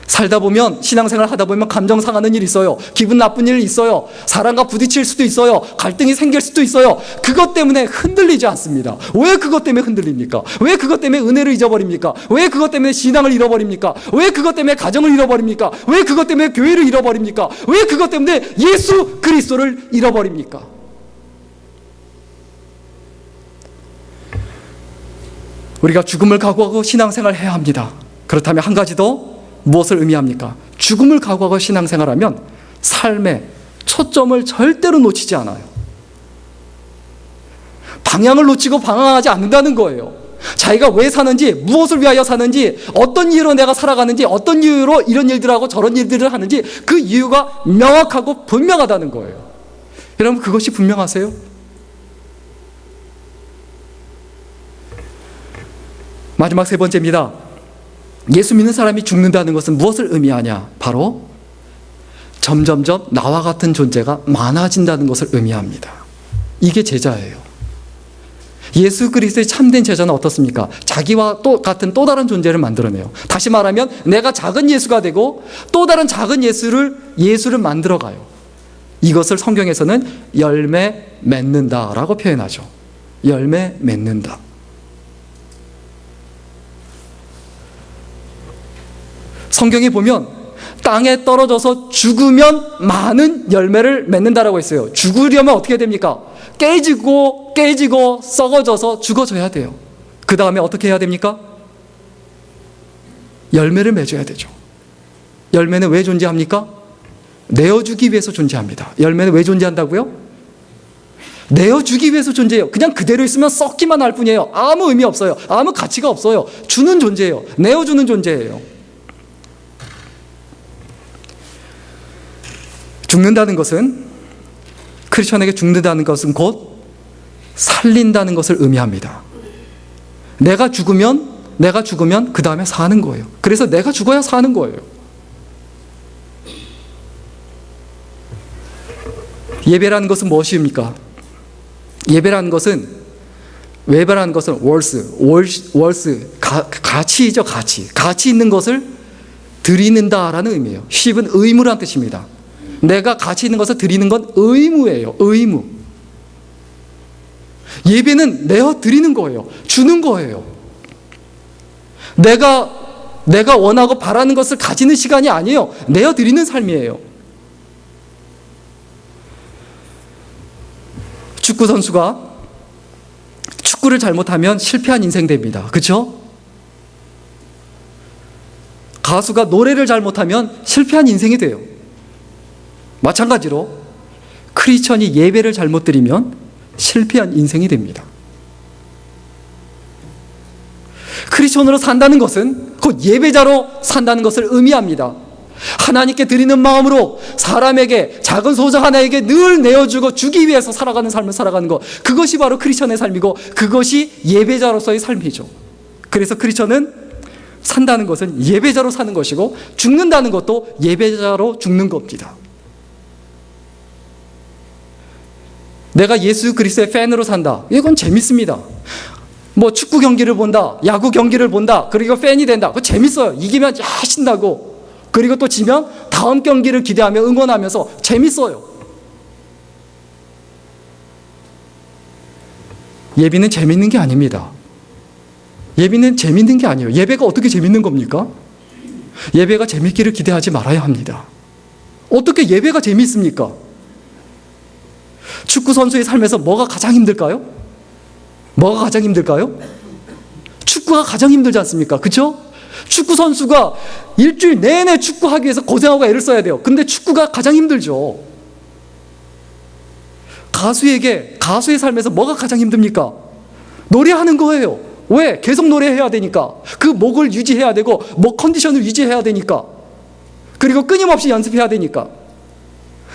살다 보면, 신앙생활 하다 보면 감정 상하는 일이 있어요. 기분 나쁜 일이 있어요. 사람과 부딪힐 수도 있어요. 갈등이 생길 수도 있어요. 그것 때문에 흔들리지 않습니다. 왜 그것 때문에 흔들립니까? 왜 그것 때문에 은혜를 잊어버립니까? 왜 그것 때문에 신앙을 잃어버립니까? 왜 그것 때문에 가정을 잃어버립니까? 왜 그것 때문에 교회를 잃어버립니까? 왜 그것 때문에 예수 그리스도를 잃어버립니까? 우리가 죽음을 각오하고 신앙생활을 해야 합니다. 그렇다면 한 가지 더, 무엇을 의미합니까? 죽음을 각오하고 신앙생활하면 삶의 초점을 절대로 놓치지 않아요. 방향을 놓치고 방황하지 않는다는 거예요. 자기가 왜 사는지, 무엇을 위하여 사는지, 어떤 이유로 내가 살아가는지, 어떤 이유로 이런 일들하고 저런 일들을 하는지 그 이유가 명확하고 분명하다는 거예요. 여러분, 그것이 분명하세요? 마지막 3번째입니다. 예수 믿는 사람이 죽는다는 것은 무엇을 의미하냐? 바로 점점점 나와 같은 존재가 많아진다는 것을 의미합니다. 이게 제자예요. 예수 그리스도의 참된 제자는 어떻습니까? 자기와 같은 또 다른 존재를 만들어내요. 다시 말하면 내가 작은 예수가 되고 또 다른 작은 예수를 만들어가요. 이것을 성경에서는 열매 맺는다라고 표현하죠. 열매 맺는다. 성경에 보면 땅에 떨어져서 죽으면 많은 열매를 맺는다라고 했어요. 죽으려면 어떻게 됩니까? 깨지고 썩어져서 죽어져야 돼요. 그 다음에 어떻게 해야 됩니까? 열매를 맺어야 되죠. 열매는 왜 존재합니까? 내어주기 위해서 존재합니다. 열매는 왜 존재한다고요? 내어주기 위해서 존재해요. 그냥 그대로 있으면 썩기만 할 뿐이에요. 아무 의미 없어요. 아무 가치가 없어요. 주는 존재예요. 내어주는 존재예요. 죽는다는 것은, 크리스천에게 죽는다는 것은 곧 살린다는 것을 의미합니다. 내가 죽으면 그 다음에 사는 거예요. 그래서 내가 죽어야 사는 거예요. 예배라는 것은 무엇입니까? 예배라는 것은 월스, 가치이죠, 가치. 가치 있는 것을 드리는다라는 의미예요. 쉽은 의무라는 뜻입니다. 내가 가치 있는 것을 드리는 건 의무예요, 의무. 예배는 내어 드리는 거예요. 주는 거예요. 내가 원하고 바라는 것을 가지는 시간이 아니에요. 내어 드리는 삶이에요. 축구 선수가 축구를 잘못하면 실패한 인생 됩니다. 그렇죠? 가수가 노래를 잘못하면 실패한 인생이 돼요. 마찬가지로 크리스천이 예배를 잘못 드리면 실패한 인생이 됩니다. 크리스천으로 산다는 것은 곧 예배자로 산다는 것을 의미합니다. 하나님께 드리는 마음으로 사람에게, 작은 소자 하나에게 늘 내어주고 주기 위해서 살아가는 삶을 살아가는 것, 그것이 바로 크리스천의 삶이고 그것이 예배자로서의 삶이죠. 그래서 크리스천은 산다는 것은 예배자로 사는 것이고 죽는다는 것도 예배자로 죽는 겁니다. 내가 예수 그리스도의 팬으로 산다. 이건 재밌습니다. 뭐 축구 경기를 본다, 야구 경기를 본다, 그리고 팬이 된다. 그거 재밌어요. 이기면 신나고, 그리고 또 지면 다음 경기를 기대하며 응원하면서 재밌어요. 예배는 재밌는 게 아닙니다. 예배는 재밌는 게 아니에요. 예배가 어떻게 재밌는 겁니까? 예배가 재밌기를 기대하지 말아야 합니다. 어떻게 예배가 재밌습니까? 축구 선수의 삶에서 뭐가 가장 힘들까요? 뭐가 가장 힘들까요? 축구가 가장 힘들지 않습니까? 그렇죠? 축구 선수가 일주일 내내 축구하기 위해서 고생하고 애를 써야 돼요. 근데 축구가 가장 힘들죠. 가수의 삶에서 뭐가 가장 힘듭니까? 노래하는 거예요. 왜? 계속 노래해야 되니까. 그 목을 유지해야 되고 목 컨디션을 유지해야 되니까. 그리고 끊임없이 연습해야 되니까.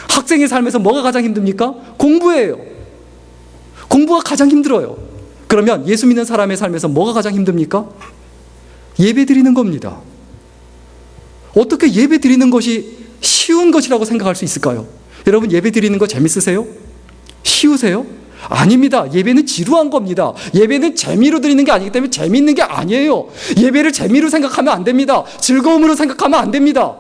학생의 삶에서 뭐가 가장 힘듭니까? 공부예요. 공부가 가장 힘들어요. 그러면 예수 믿는 사람의 삶에서 뭐가 가장 힘듭니까? 예배 드리는 겁니다. 어떻게 예배 드리는 것이 쉬운 것이라고 생각할 수 있을까요? 여러분, 예배 드리는 거 재밌으세요? 쉬우세요? 아닙니다. 예배는 지루한 겁니다. 예배는 재미로 드리는 게 아니기 때문에 재미있는 게 아니에요. 예배를 재미로 생각하면 안 됩니다. 즐거움으로 생각하면 안 됩니다.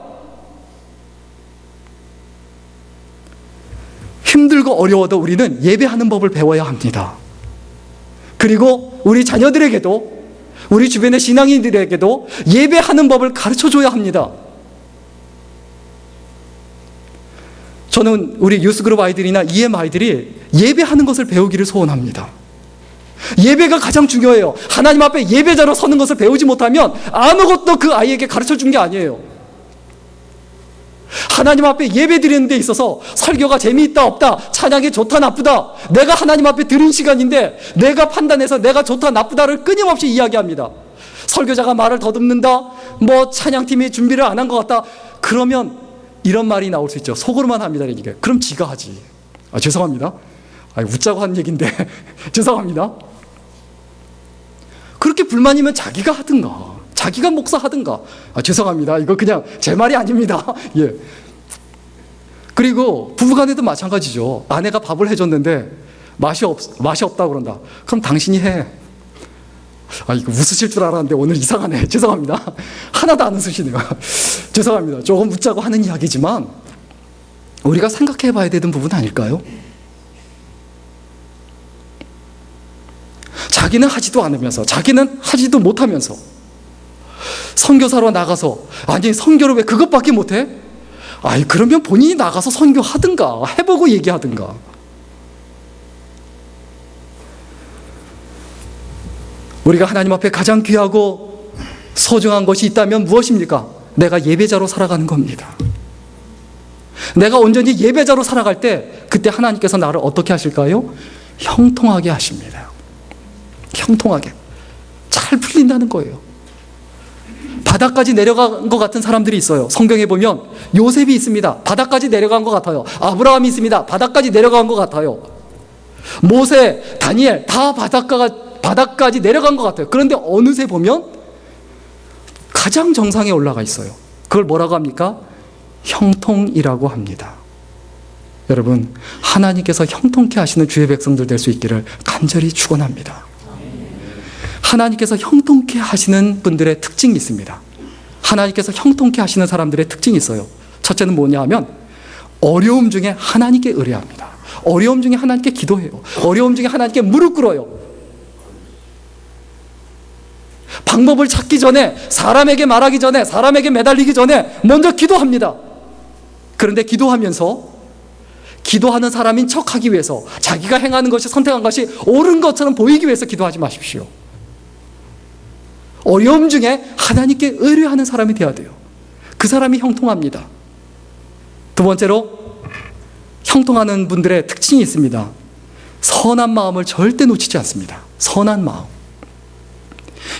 힘들고 어려워도 우리는 예배하는 법을 배워야 합니다. 그리고 우리 자녀들에게도, 우리 주변의 신앙인들에게도 예배하는 법을 가르쳐줘야 합니다. 저는 우리 유스그룹 아이들이나 EM 아이들이 예배하는 것을 배우기를 소원합니다. 예배가 가장 중요해요. 하나님 앞에 예배자로 서는 것을 배우지 못하면 아무것도 그 아이에게 가르쳐준 게 아니에요. 하나님 앞에 예배 드리는 데 있어서 설교가 재미있다 없다, 찬양이 좋다 나쁘다, 내가 하나님 앞에 드린 시간인데 내가 판단해서 내가 좋다 나쁘다를 끊임없이 이야기합니다. 설교자가 말을 더듬는다, 뭐 찬양팀이 준비를 안 한 것 같다, 그러면 이런 말이 나올 수 있죠. 속으로만 합니다. 이게. 그럼 지가 하지. 죄송합니다. 웃자고 한 얘기인데 죄송합니다. 그렇게 불만이면 자기가 하든가, 자기가 목사하든가. 죄송합니다. 이거 그냥 제 말이 아닙니다. 예. 그리고 부부간에도 마찬가지죠. 아내가 밥을 해줬는데 맛이 없다고 그런다. 그럼 당신이 해. 이거 웃으실 줄 알았는데 오늘 이상하네. 죄송합니다. 하나도 안 웃으시네요. 죄송합니다. 조금 웃자고 하는 이야기지만 우리가 생각해 봐야 되는 부분 아닐까요? 자기는 하지도 않으면서, 자기는 하지도 못하면서 선교사로 나가서, 아니 선교를 왜 그것밖에 못해? 그러면 본인이 나가서 선교하든가 해보고 얘기하든가. 우리가 하나님 앞에 가장 귀하고 소중한 것이 있다면 무엇입니까? 내가 예배자로 살아가는 겁니다. 내가 온전히 예배자로 살아갈 때 그때 하나님께서 나를 어떻게 하실까요? 형통하게 하십니다. 형통하게. 잘 풀린다는 거예요. 바닥까지 내려간 것 같은 사람들이 있어요. 성경에 보면 요셉이 있습니다. 바닥까지 내려간 것 같아요. 아브라함이 있습니다. 바닥까지 내려간 것 같아요. 모세, 다니엘 다 바닥까지 내려간 것 같아요. 그런데 어느새 보면 가장 정상에 올라가 있어요. 그걸 뭐라고 합니까? 형통이라고 합니다. 여러분, 하나님께서 형통케 하시는 주의 백성들 될 수 있기를 간절히 축원합니다. 하나님께서 형통케 하시는 분들의 특징이 있습니다. 하나님께서 형통케 하시는 사람들의 특징이 있어요. 첫째는 뭐냐 하면 어려움 중에 하나님께 의뢰합니다. 어려움 중에 하나님께 기도해요. 어려움 중에 하나님께 무릎 꿇어요. 방법을 찾기 전에, 사람에게 말하기 전에, 사람에게 매달리기 전에 먼저 기도합니다. 그런데 기도하면서 기도하는 사람인 척하기 위해서, 자기가 행하는 것이, 선택한 것이 옳은 것처럼 보이기 위해서 기도하지 마십시오. 어려움 중에 하나님께 의뢰하는 사람이 되어야 돼요. 그 사람이 형통합니다. 두 번째로, 형통하는 분들의 특징이 있습니다. 선한 마음을 절대 놓치지 않습니다. 선한 마음.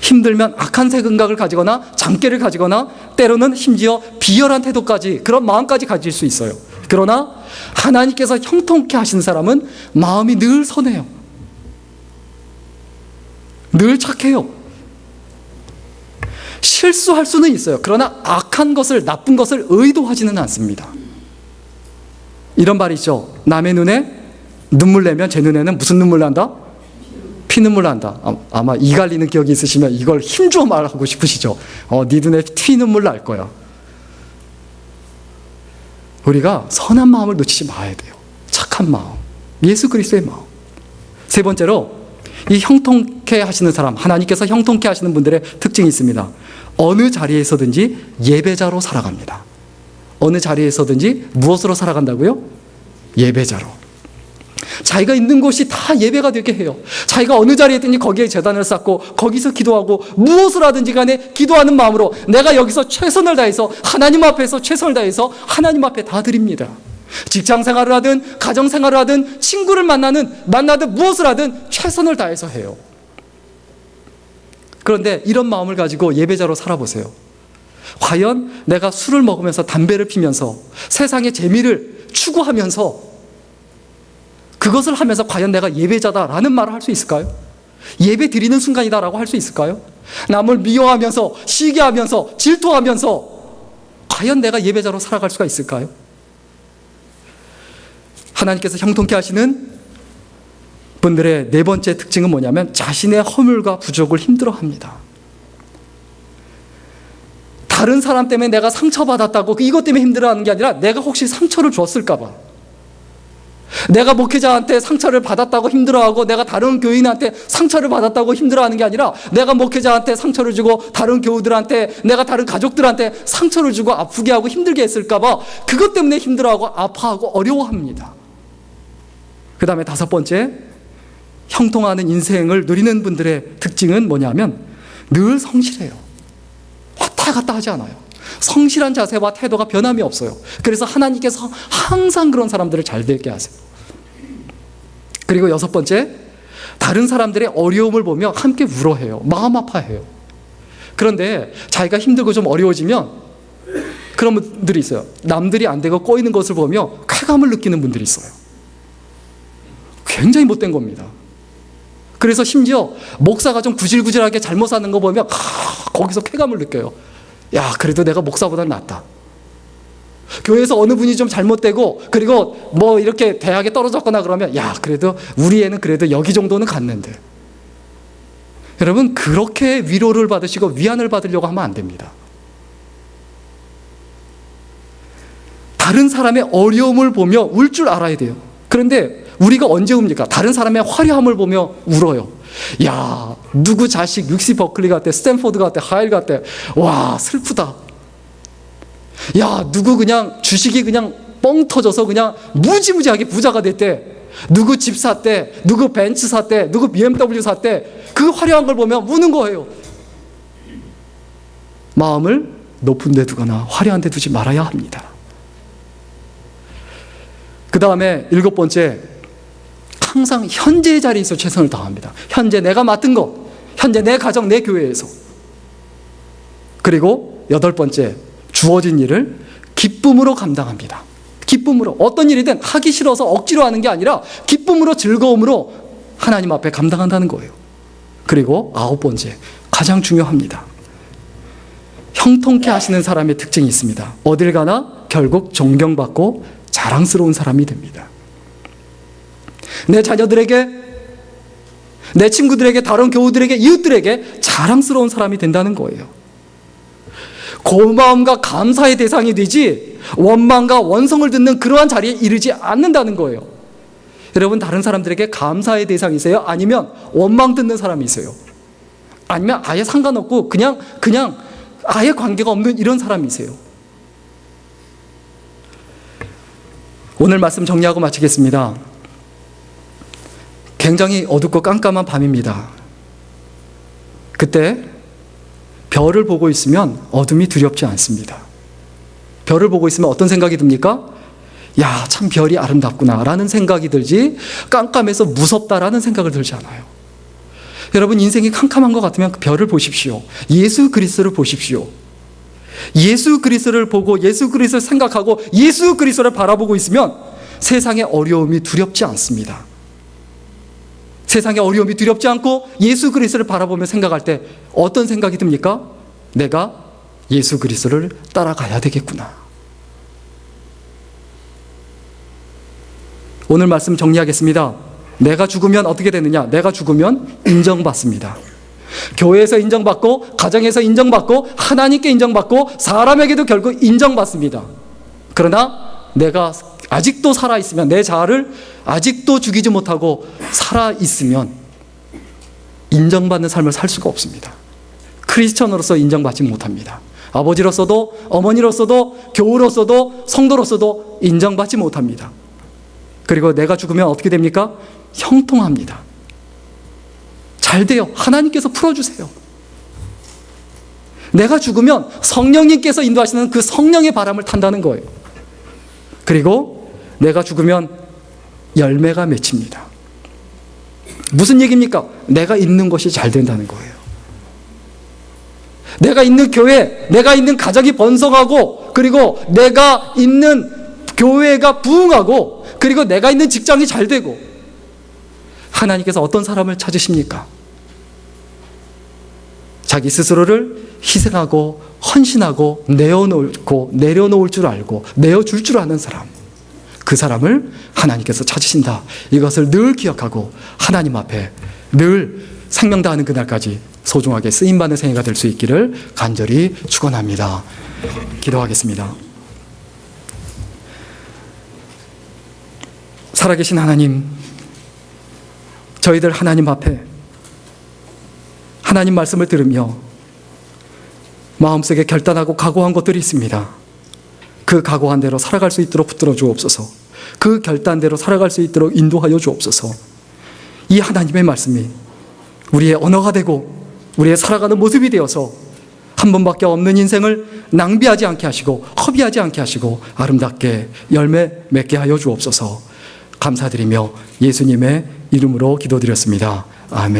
힘들면 악한 생각을 가지거나 장깨를 가지거나 때로는 심지어 비열한 태도까지, 그런 마음까지 가질 수 있어요. 그러나 하나님께서 형통케 하시는 사람은 마음이 늘 선해요. 늘 착해요. 실수할 수는 있어요. 그러나 악한 것을, 나쁜 것을 의도하지는 않습니다. 이런 말이 있죠. 남의 눈에 눈물 내면 제 눈에는 무슨 눈물 난다? 피눈물 난다. 아마 이 갈리는 기억이 있으시면 이걸 힘주어 말하고 싶으시죠. 네 눈에 피눈물 날 거야. 우리가 선한 마음을 놓치지 말아야 돼요. 착한 마음, 예수 그리스도의 마음. 세 번째로, 이 형통케 하시는 사람, 하나님께서 형통케 하시는 분들의 특징이 있습니다. 어느 자리에서든지 예배자로 살아갑니다. 어느 자리에서든지 무엇으로 살아간다고요? 예배자로. 자기가 있는 곳이 다 예배가 되게 해요. 자기가 어느 자리에 있든지 거기에 제단을 쌓고 거기서 기도하고, 무엇을 하든지 간에 기도하는 마음으로 내가 여기서 최선을 다해서, 하나님 앞에서 최선을 다해서 하나님 앞에 다 드립니다. 직장 생활을 하든 가정 생활을 하든 친구를 만나든 무엇을 하든 최선을 다해서 해요. 그런데 이런 마음을 가지고 예배자로 살아보세요. 과연 내가 술을 먹으면서, 담배를 피면서, 세상의 재미를 추구하면서, 그것을 하면서 과연 내가 예배자다라는 말을 할 수 있을까요? 예배 드리는 순간이다라고 할 수 있을까요? 남을 미워하면서, 시기하면서, 질투하면서 과연 내가 예배자로 살아갈 수가 있을까요? 하나님께서 형통케 하시는 분들의 네 번째 특징은 뭐냐면 자신의 허물과 부족을 힘들어합니다. 다른 사람 때문에 내가 상처받았다고 이것 때문에 힘들어하는 게 아니라, 내가 혹시 상처를 줬을까 봐, 내가 목회자한테 상처를 받았다고 힘들어하고, 내가 다른 교인한테 상처를 받았다고 힘들어하는 게 아니라, 내가 목회자한테 상처를 주고 다른 교우들한테, 내가 다른 가족들한테 상처를 주고 아프게 하고 힘들게 했을까 봐 그것 때문에 힘들어하고 아파하고 어려워합니다. 그 다음에 다섯 번째, 형통하는 인생을 누리는 분들의 특징은 뭐냐면 늘 성실해요. 왔다 갔다 하지 않아요. 성실한 자세와 태도가 변함이 없어요. 그래서 하나님께서 항상 그런 사람들을 잘 되게 하세요. 그리고 여섯 번째, 다른 사람들의 어려움을 보며 함께 울어해요. 마음 아파해요. 그런데 자기가 힘들고 좀 어려워지면 그런 분들이 있어요. 남들이 안 되고 꼬이는 것을 보며 쾌감을 느끼는 분들이 있어요. 굉장히 못된 겁니다. 그래서 심지어 목사가 좀 구질구질하게 잘못 사는 거 보면 거기서 쾌감을 느껴요. 야, 그래도 내가 목사보다 낫다. 교회에서 어느 분이 좀 잘못되고, 그리고 뭐 이렇게 대학에 떨어졌거나 그러면, 야, 그래도 우리 애는 그래도 여기 정도는 갔는데. 여러분, 그렇게 위로를 받으시고 위안을 받으려고 하면 안 됩니다. 다른 사람의 어려움을 보며 울 줄 알아야 돼요. 그런데 우리가 언제 웁니까? 다른 사람의 화려함을 보며 울어요. 야, 누구 자식 UC 버클리 갔대, 스탠포드 갔대, 하일 갔대. 와, 슬프다. 야, 누구 그냥 주식이 그냥 뻥 터져서 그냥 무지무지하게 부자가 됐대. 누구 집 샀대, 누구 벤츠 샀대, 누구 BMW 샀대. 그 화려한 걸 보면 우는 거예요. 마음을 높은 데 두거나 화려한 데 두지 말아야 합니다. 그 다음에 일곱 번째, 항상 현재의 자리에서 최선을 다합니다. 현재 내가 맡은 것, 현재 내 가정, 내 교회에서. 그리고 8번째, 주어진 일을 기쁨으로 감당합니다. 기쁨으로. 어떤 일이든 하기 싫어서 억지로 하는 게 아니라 기쁨으로, 즐거움으로 하나님 앞에 감당한다는 거예요. 그리고 9번째, 가장 중요합니다. 형통케 하시는 사람의 특징이 있습니다. 어딜 가나 결국 존경받고 자랑스러운 사람이 됩니다. 내 자녀들에게, 내 친구들에게, 다른 교우들에게, 이웃들에게 자랑스러운 사람이 된다는 거예요. 고마움과 감사의 대상이 되지 원망과 원성을 듣는 그러한 자리에 이르지 않는다는 거예요. 여러분, 다른 사람들에게 감사의 대상이세요? 아니면 원망 듣는 사람이세요? 아니면 아예 상관없고 그냥 아예 관계가 없는 이런 사람이세요? 오늘 말씀 정리하고 마치겠습니다. 굉장히 어둡고 깜깜한 밤입니다. 그때 별을 보고 있으면 어둠이 두렵지 않습니다. 별을 보고 있으면 어떤 생각이 듭니까? 야, 참 별이 아름답구나 라는 생각이 들지 깜깜해서 무섭다라는 생각을 들지 않아요. 여러분, 인생이 캄캄한 것 같으면 그 별을 보십시오. 예수 그리스도를 보십시오. 예수 그리스도를 보고 예수 그리스도를 생각하고 예수 그리스도를 바라보고 있으면 세상의 어려움이 두렵지 않습니다. 세상의 어려움이 두렵지 않고 예수 그리스도를 바라보며 생각할 때 어떤 생각이 듭니까? 내가 예수 그리스도를 따라가야 되겠구나. 오늘 말씀 정리하겠습니다. 내가 죽으면 어떻게 되느냐? 내가 죽으면 인정받습니다. 교회에서 인정받고, 가정에서 인정받고, 하나님께 인정받고, 사람에게도 결국 인정받습니다. 그러나 내가 아직도 살아있으면, 내 자아를 아직도 죽이지 못하고 살아있으면 인정받는 삶을 살 수가 없습니다. 크리스천으로서 인정받지 못합니다. 아버지로서도, 어머니로서도, 교우로서도, 성도로서도 인정받지 못합니다. 그리고 내가 죽으면 어떻게 됩니까? 형통합니다. 잘 돼요. 하나님께서 풀어주세요. 내가 죽으면 성령님께서 인도하시는 그 성령의 바람을 탄다는 거예요. 그리고 내가 죽으면 열매가 맺힙니다. 무슨 얘기입니까? 내가 있는 것이 잘 된다는 거예요. 내가 있는 교회, 내가 있는 가정이 번성하고, 그리고 내가 있는 교회가 부흥하고, 그리고 내가 있는 직장이 잘 되고, 하나님께서 어떤 사람을 찾으십니까? 자기 스스로를 희생하고 헌신하고 내려놓을 줄 알고 내어줄 줄 아는 사람, 그 사람을 하나님께서 찾으신다. 이것을 늘 기억하고 하나님 앞에 늘 생명 다하는 그날까지 소중하게 쓰임받는 생애가 될 수 있기를 간절히 축원합니다. 기도하겠습니다. 살아계신 하나님, 저희들 하나님 앞에 하나님 말씀을 들으며 마음속에 결단하고 각오한 것들이 있습니다. 그 각오한 대로 살아갈 수 있도록 붙들어 주옵소서. 그 결단대로 살아갈 수 있도록 인도하여 주옵소서. 이 하나님의 말씀이 우리의 언어가 되고 우리의 살아가는 모습이 되어서 한 번밖에 없는 인생을 낭비하지 않게 하시고 허비하지 않게 하시고 아름답게 열매 맺게 하여 주옵소서. 감사드리며 예수님의 이름으로 기도드렸습니다. 아멘.